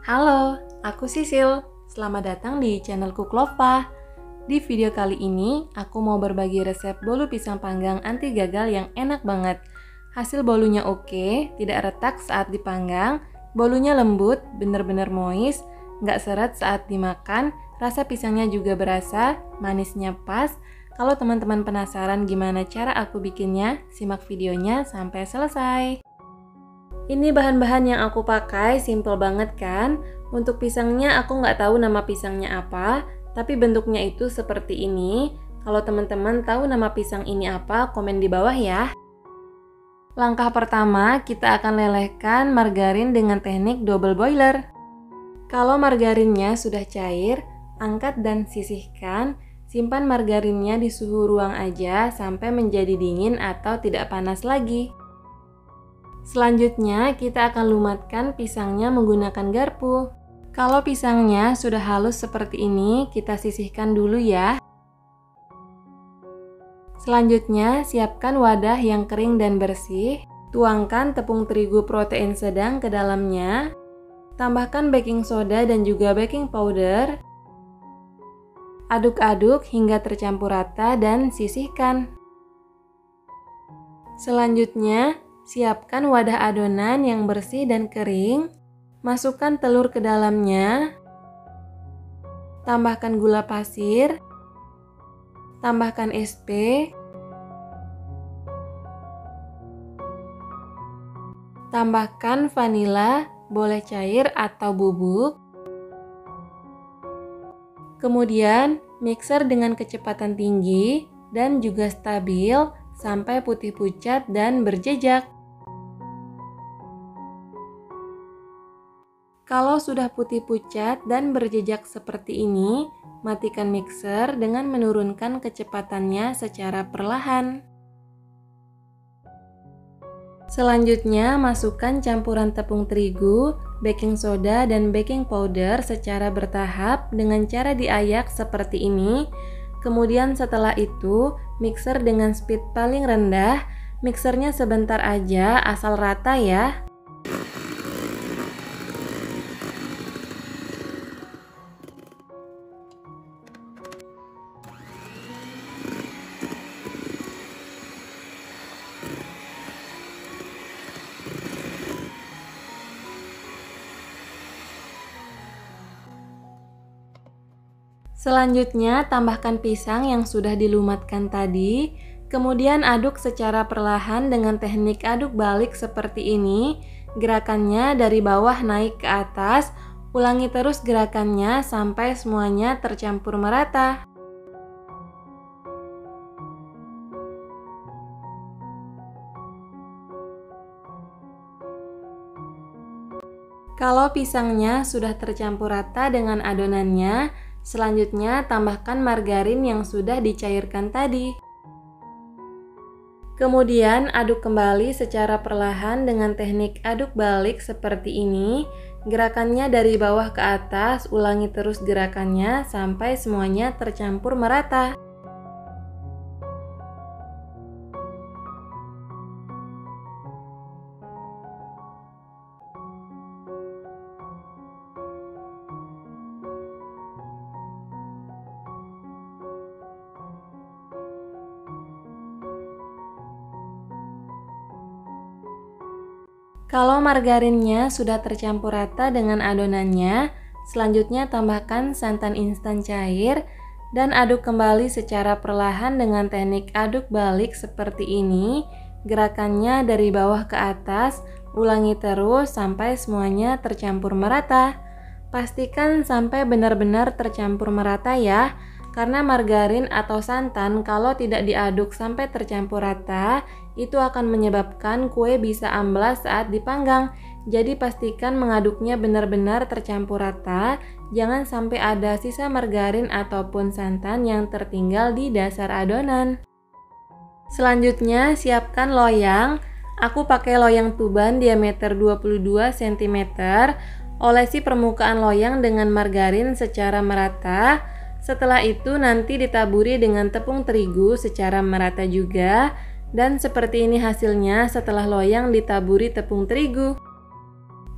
Halo, aku Sisil. Selamat datang di channel Kuklova. Di video kali ini, aku mau berbagi resep bolu pisang panggang anti gagal yang enak banget. Hasil bolunya oke, tidak retak saat dipanggang, bolunya lembut, bener-bener moist, nggak seret saat dimakan, rasa pisangnya juga berasa, manisnya pas. Kalau teman-teman penasaran gimana cara aku bikinnya, simak videonya sampai selesai. Ini bahan-bahan yang aku pakai, simple banget kan? Untuk pisangnya aku nggak tahu nama pisangnya apa, tapi bentuknya itu seperti ini. Kalau teman-teman tahu nama pisang ini apa, komen di bawah ya. Langkah pertama, kita akan lelehkan margarin dengan teknik double boiler. Kalau margarinnya sudah cair, angkat dan sisihkan. Simpan margarinnya di suhu ruang aja sampai menjadi dingin atau tidak panas lagi. Selanjutnya, kita akan lumatkan pisangnya menggunakan garpu. Kalau pisangnya sudah halus seperti ini, kita sisihkan dulu ya. Selanjutnya, siapkan wadah yang kering dan bersih. Tuangkan tepung terigu protein sedang ke dalamnya. Tambahkan baking soda dan juga baking powder. Aduk-aduk hingga tercampur rata dan sisihkan. Selanjutnya, siapkan wadah adonan yang bersih dan kering. Masukkan telur ke dalamnya. Tambahkan gula pasir. Tambahkan SP. Tambahkan vanila, boleh cair atau bubuk. Kemudian, mixer dengan kecepatan tinggi dan juga stabil sampai putih pucat dan berjejak. Kalau sudah putih pucat dan berjejak seperti ini, matikan mixer dengan menurunkan kecepatannya secara perlahan. Selanjutnya, masukkan campuran tepung terigu, baking soda, dan baking powder secara bertahap dengan cara diayak seperti ini. Kemudian setelah itu, mixer dengan speed paling rendah, mixernya sebentar aja asal rata ya. Selanjutnya, tambahkan pisang yang sudah dilumatkan tadi. Kemudian aduk secara perlahan dengan teknik aduk balik seperti ini. Gerakannya dari bawah naik ke atas. Ulangi terus gerakannya sampai semuanya tercampur merata. Kalau pisangnya sudah tercampur rata dengan adonannya, selanjutnya tambahkan margarin yang sudah dicairkan tadi. Kemudian aduk kembali secara perlahan dengan teknik aduk balik seperti ini. Gerakannya dari bawah ke atas, ulangi terus gerakannya sampai semuanya tercampur merata. Kalau margarinnya sudah tercampur rata dengan adonannya, selanjutnya tambahkan santan instan cair dan aduk kembali secara perlahan dengan teknik aduk balik seperti ini. Gerakannya dari bawah ke atas, ulangi terus sampai semuanya tercampur merata. Pastikan sampai benar-benar tercampur merata ya. Karena margarin atau santan kalau tidak diaduk sampai tercampur rata, itu akan menyebabkan kue bisa amblas saat dipanggang. Jadi pastikan mengaduknya benar-benar tercampur rata, jangan sampai ada sisa margarin ataupun santan yang tertinggal di dasar adonan. Selanjutnya, siapkan loyang. Aku pakai loyang tuban diameter 22 cm. Olesi permukaan loyang dengan margarin secara merata. Setelah itu nanti ditaburi dengan tepung terigu secara merata juga. Dan seperti ini hasilnya setelah loyang ditaburi tepung terigu.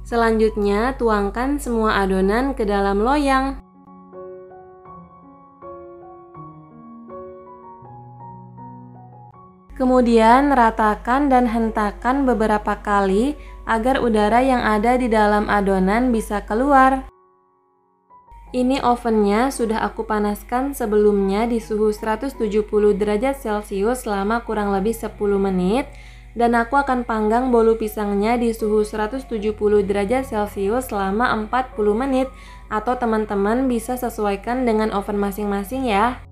Selanjutnya, tuangkan semua adonan ke dalam loyang. Kemudian ratakan dan hentakan beberapa kali agar udara yang ada di dalam adonan bisa keluar. Ini ovennya sudah aku panaskan sebelumnya di suhu 170 derajat Celcius selama kurang lebih 10 menit. Dan aku akan panggang bolu pisangnya di suhu 170 derajat Celcius selama 40 menit. Atau teman-teman bisa sesuaikan dengan oven masing-masing ya.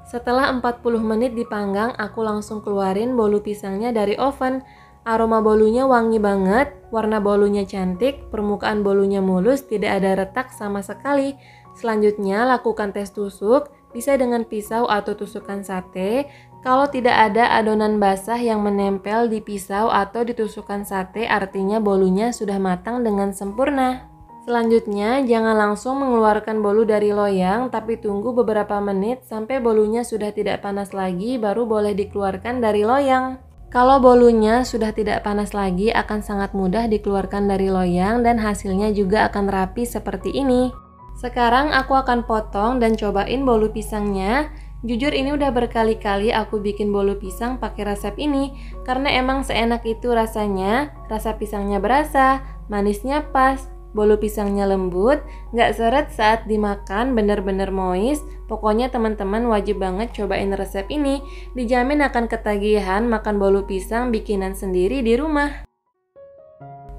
Setelah 40 menit dipanggang, aku langsung keluarin bolu pisangnya dari oven. Aroma bolunya wangi banget, warna bolunya cantik, permukaan bolunya mulus, tidak ada retak sama sekali. Selanjutnya, lakukan tes tusuk, bisa dengan pisau atau tusukan sate. Kalau tidak ada adonan basah yang menempel di pisau atau di tusukan sate, artinya bolunya sudah matang dengan sempurna. Selanjutnya, jangan langsung mengeluarkan bolu dari loyang, tapi tunggu beberapa menit sampai bolunya sudah tidak panas lagi, baru boleh dikeluarkan dari loyang. Kalau bolunya sudah tidak panas lagi, akan sangat mudah dikeluarkan dari loyang dan hasilnya juga akan rapi seperti ini. Sekarang aku akan potong dan cobain bolu pisangnya. Jujur ini udah berkali-kali aku bikin bolu pisang pakai resep ini, karena emang seenak itu rasanya, rasa pisangnya berasa, manisnya pas. Bolu pisangnya lembut, gak seret saat dimakan, bener-bener moist. Pokoknya teman-teman wajib banget cobain resep ini. Dijamin akan ketagihan makan bolu pisang bikinan sendiri di rumah.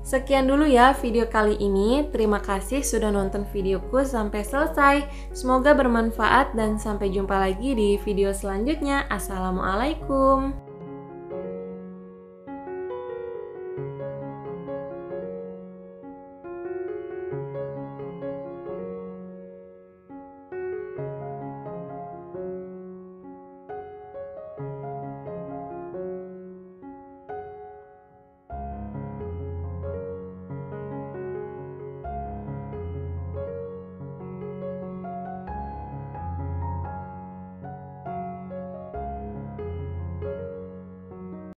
Sekian dulu ya video kali ini. Terima kasih sudah nonton videoku sampai selesai. Semoga bermanfaat dan sampai jumpa lagi di video selanjutnya. Assalamualaikum.